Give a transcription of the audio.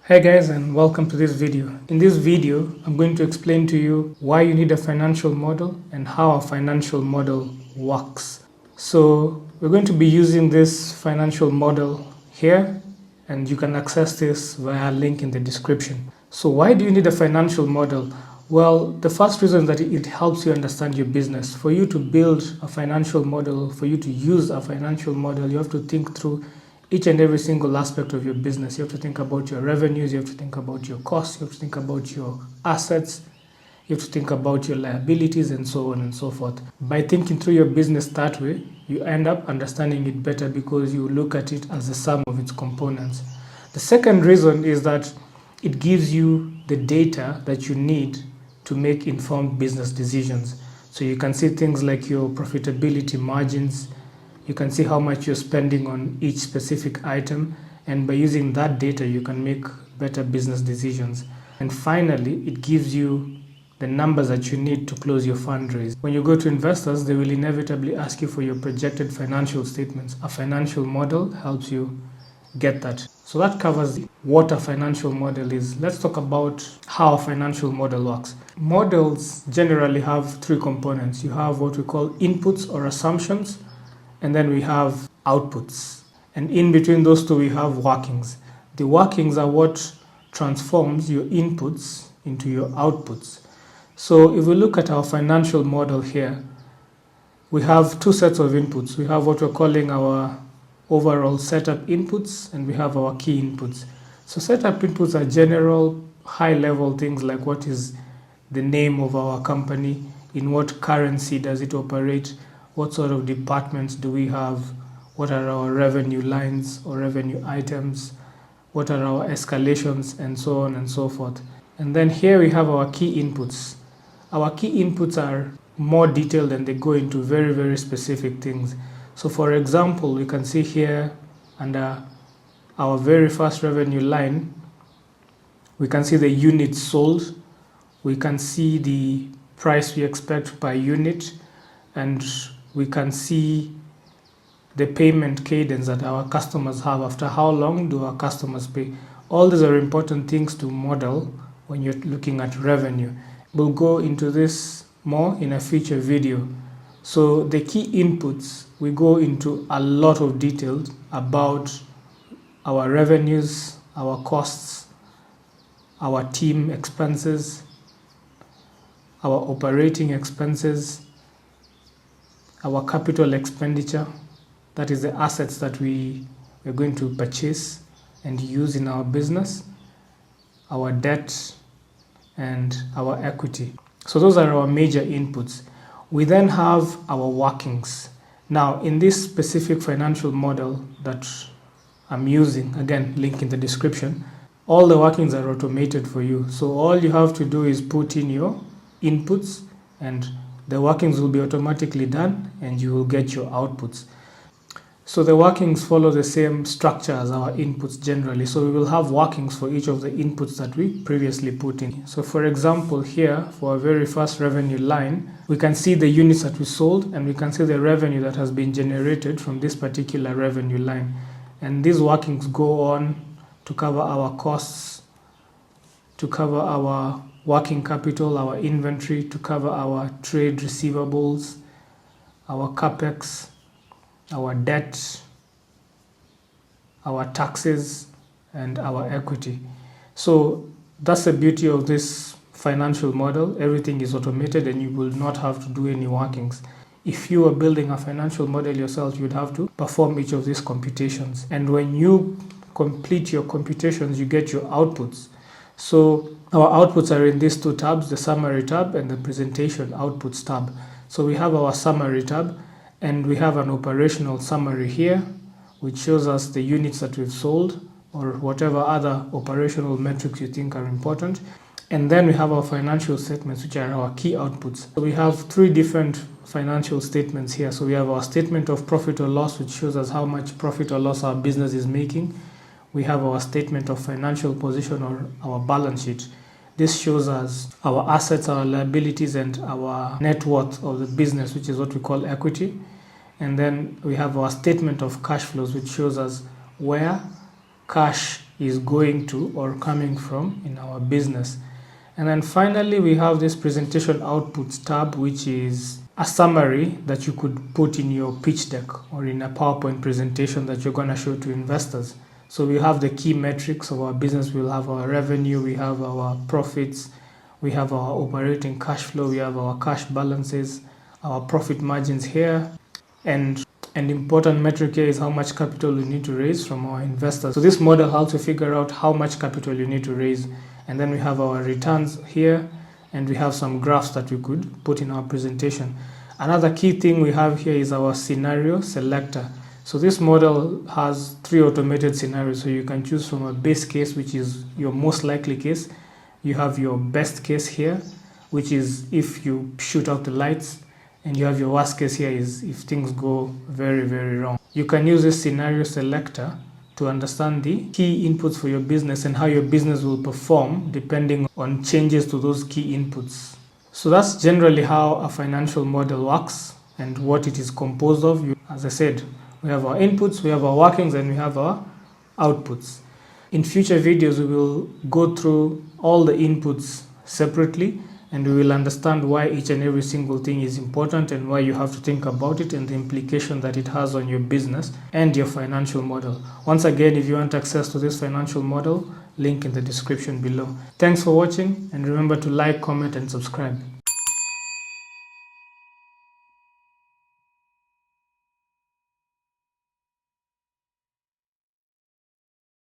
Hey guys, and welcome to this video. In this video, I'm going to explain to you why you need a financial model and how a financial model works. So we're going to be using this financial model here, and you can access this via a link in the description. So why do you need a financial model? Well, the first reason is that it helps you understand your business. For you to build a financial model, for you to use a financial model, you have to think through each and every single aspect of your business. You have to think about your revenues, you have to think about your costs, you have to think about your assets, you have to think about your liabilities, and so on and so forth. By thinking through your business that way, you end up understanding it better because you look at it as the sum of its components. The second reason is that it gives you the data that you need to make informed business decisions. So you can see things like your profitability margins, you can see how much you're spending on each specific item, and by using that data you can make better business decisions. And finally, it gives you the numbers that you need to close your fundraise. When you go to investors, they will inevitably ask you for your projected financial statements. A financial model helps you get that. So that covers what a financial model is. Let's talk about how a financial model works. Models generally have three components. You have what we call inputs or assumptions, and then we have outputs. And in between those two, we have workings. The workings are what transforms your inputs into your outputs. So if we look at our financial model here, we have two sets of inputs. We have what we're calling our overall setup inputs, and we have our key inputs. So setup inputs are general, high-level things like what is the name of our company, in what currency does it operate, what sort of departments do we have, what are our revenue lines or revenue items, what are our escalations, and so on and so forth. And then here we have our key inputs. Our key inputs are more detailed and they go into very, very specific things. So for example, we can see here under our very first revenue line, we can see the units sold, we can see the price we expect per unit, and we can see the payment cadence that our customers have. After how long do our customers pay? All these are important things to model when you're looking at revenue. We'll go into this more in a future video. So the key inputs, we go into a lot of detail about our revenues, our costs, our team expenses, our operating expenses, our capital expenditure, that is the assets that we are going to purchase and use in our business, our debt, and our equity. So those are our major inputs. We then have our workings. Now, in this specific financial model that I'm using, again, link in the description, all the workings are automated for you. So all you have to do is put in your inputs and the workings will be automatically done and you will get your outputs. So the workings follow the same structure as our inputs generally. So we will have workings for each of the inputs that we previously put in. So for example, here for our very first revenue line, we can see the units that we sold and we can see the revenue that has been generated from this particular revenue line. And these workings go on to cover our costs, to cover our working capital, our inventory, to cover our trade receivables, our capex, our debt, our taxes, and our equity. So that's the beauty of this financial model. Everything is automated and you will not have to do any workings. If you are building a financial model yourself, you'd have to perform each of these computations. And when you complete your computations, you get your outputs. So our outputs are in these two tabs, the summary tab and the presentation outputs tab. So we have our summary tab and we have an operational summary here, which shows us the units that we've sold or whatever other operational metrics you think are important. And then we have our financial statements, which are our key outputs. So we have three different financial statements here. So we have our statement of profit or loss, which shows us how much profit or loss our business is making. We have our statement of financial position or our balance sheet. This shows us our assets, our liabilities, and our net worth of the business, which is what we call equity. And then we have our statement of cash flows, which shows us where cash is going to or coming from in our business. And then finally, we have this presentation outputs tab, which is a summary that you could put in your pitch deck or in a PowerPoint presentation that you're going to show to investors. So we have the key metrics of our business. We'll have our revenue, we have our profits, we have our operating cash flow, we have our cash balances, our profit margins here, and an important metric here is how much capital we need to raise from our investors. So this model helps you figure out how much capital you need to raise. And then we have our returns here, and we have some graphs that we could put in our presentation. Another key thing we have here is our scenario selector. So this model has 3 automated scenarios. So you can choose from a base case, which is your most likely case. You have your best case here, which is if you shoot out the lights. And you have your worst case here is if things go very, very wrong. You can use this scenario selector to understand the key inputs for your business and how your business will perform depending on changes to those key inputs. So that's generally how a financial model works and what it is composed of. As I said, we have our inputs, we have our workings, and we have our outputs. In future videos, we will go through all the inputs separately, and we will understand why each and every single thing is important and why you have to think about it and the implication that it has on your business and your financial model. Once again, if you want access to this financial model, link in the description below. Thanks for watching, and remember to like, comment, and subscribe.